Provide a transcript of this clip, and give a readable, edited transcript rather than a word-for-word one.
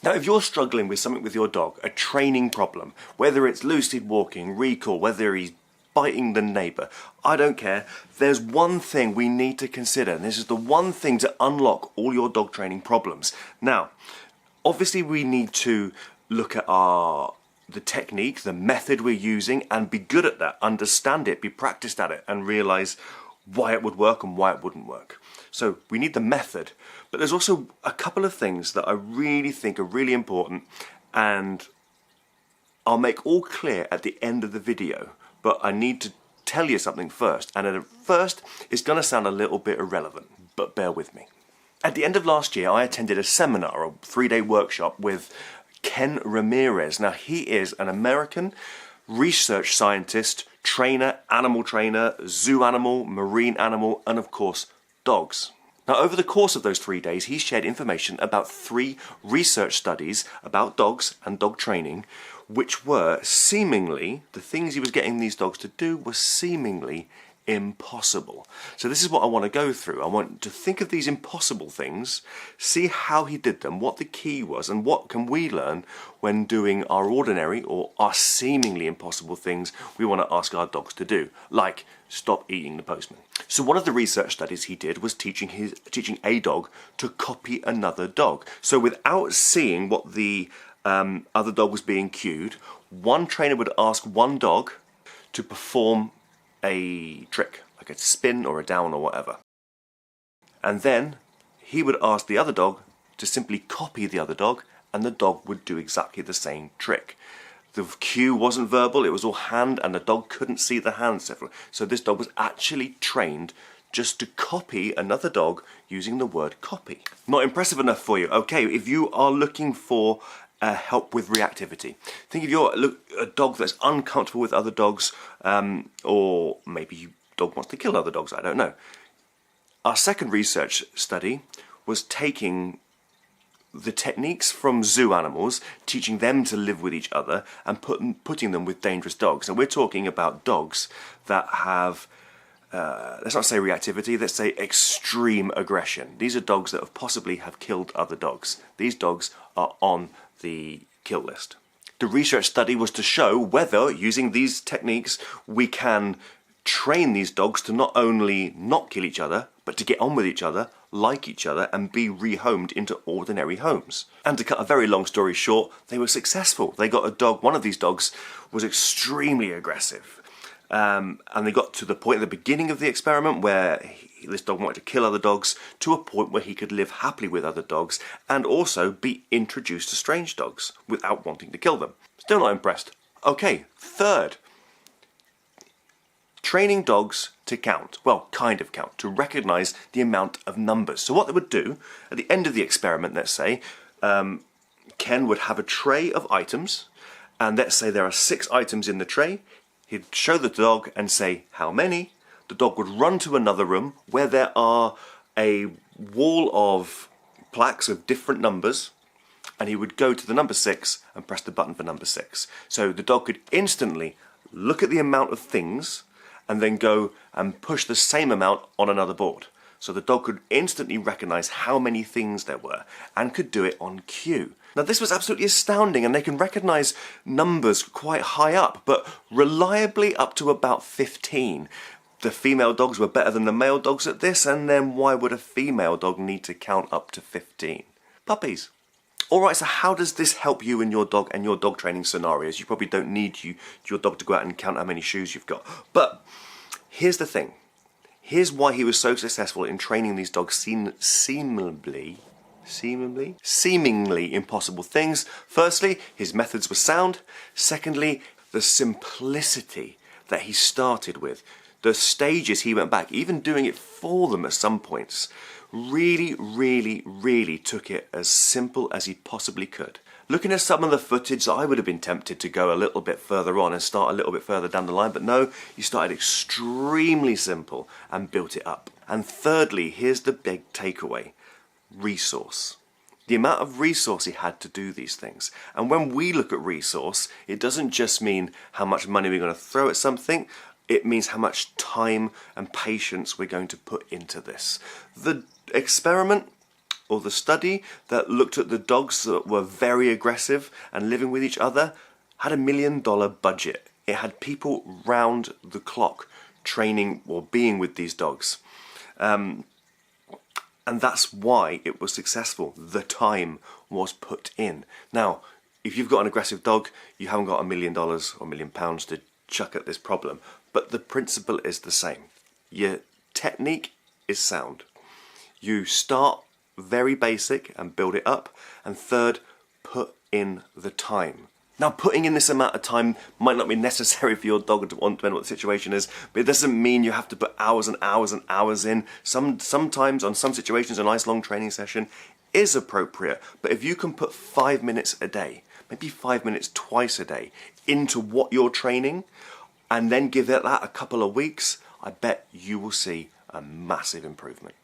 Now, if you're struggling with something with your dog, a training problem, whether it's lucid walking, recall, whether he's biting the neighbour, I don't care, there's one thing we need to consider, and this is the one thing to unlock all your dog training problems. Now, obviously we need to look at the technique, the method we're using, and be good at that, understand it, be practiced at it, and realise why it would work and why it wouldn't work. So we need the method, but there's also a couple of things that I really think are really important, and I'll make all clear at the end of the video, but I need to tell you something first, and at first it's going to sound a little bit irrelevant, but bear with me. At the end of last year I attended a seminar, a 3-day workshop with Ken Ramirez. Now, he is an American research scientist, trainer, animal trainer, zoo animal, marine animal, and of course dogs. Now, over the course of those 3 days, he shared information about 3 research studies about dogs and dog training, which were seemingly, the things he was getting these dogs to do were seemingly impossible. So this is what I want to go through. I want to think of these impossible things, see how he did them, what the key was, and what can we learn when doing our ordinary or our seemingly impossible things we want to ask our dogs to do, like stop eating the postman. So one of the research studies he did was teaching a dog to copy another dog. So without seeing what the other dog was being cued, one trainer would ask one dog to perform a trick, like a spin or a down or whatever. And then he would ask the other dog to simply copy the other dog, and the dog would do exactly the same trick. The cue wasn't verbal, it was all hand, and the dog couldn't see the hands. So this dog was actually trained just to copy another dog using the word copy. Not impressive enough for you? Okay, if you are looking for help with reactivity. Think if you're a dog that's uncomfortable with other dogs, or maybe your dog wants to kill other dogs, I don't know. Our second research study was taking the techniques from zoo animals, teaching them to live with each other, and putting them with dangerous dogs. And we're talking about dogs that have, let's not say reactivity, let's say extreme aggression. These are dogs that possibly have killed other dogs. These dogs are on the kill list. The research study was to show whether, using these techniques, we can train these dogs to not only not kill each other, but to get on with each other, like each other, and be rehomed into ordinary homes. And to cut a very long story short, they were successful. They got a dog, one of these dogs was extremely aggressive. And they got to the point at the beginning of the experiment where this dog wanted to kill other dogs, to a point where he could live happily with other dogs and also be introduced to strange dogs without wanting to kill them. Still not impressed. Okay, third. Training dogs to count. Well, kind of count, to recognize the amount of numbers. So what they would do, at the end of the experiment, let's say, Ken would have a tray of items, and let's say there are 6 items in the tray. He'd show the dog and say, how many? The dog would run to another room where there are a wall of plaques of different numbers, and he would go to the number 6 and press the button for number 6. So the dog could instantly look at the amount of things and then go and push the same amount on another board. So the dog could instantly recognize how many things there were and could do it on cue. Now this was absolutely astounding, and they can recognize numbers quite high up, but reliably up to about 15. The female dogs were better than the male dogs at this, and then why would a female dog need to count up to 15? Puppies. Alright, so how does this help you and your dog training scenarios? You probably don't need your dog to go out and count how many shoes you've got. But here's the thing. Here's why he was so successful in training these dogs seemingly impossible things. Firstly, his methods were sound. Secondly, the simplicity that he started with. The stages he went back, even doing it for them at some points, really took it as simple as he possibly could. Looking at some of the footage, I would have been tempted to go a little bit further on and start a little bit further down the line, but no, he started extremely simple and built it up. And thirdly, here's the big takeaway: resource. The amount of resource he had to do these things. And when we look at resource, it doesn't just mean how much money we're going to throw at something, it means how much time and patience we're going to put into this. The experiment, or the study that looked at the dogs that were very aggressive and living with each other had $1 million budget. It had people round the clock training or being with these dogs. And that's why it was successful. The time was put in. Now, if you've got an aggressive dog, you haven't got $1 million or £1 million to chuck at this problem. But the principle is the same. Your technique is sound. You start very basic and build it up. And third, put in the time. Now, putting in this amount of time might not be necessary for your dog, depending on what the situation is, but it doesn't mean you have to put hours and hours and hours in. Sometimes, on some situations, a nice long training session is appropriate. But if you can put 5 minutes a day, maybe 5 minutes twice a day, into what you're training, and then give it that a couple of weeks, I bet you will see a massive improvement.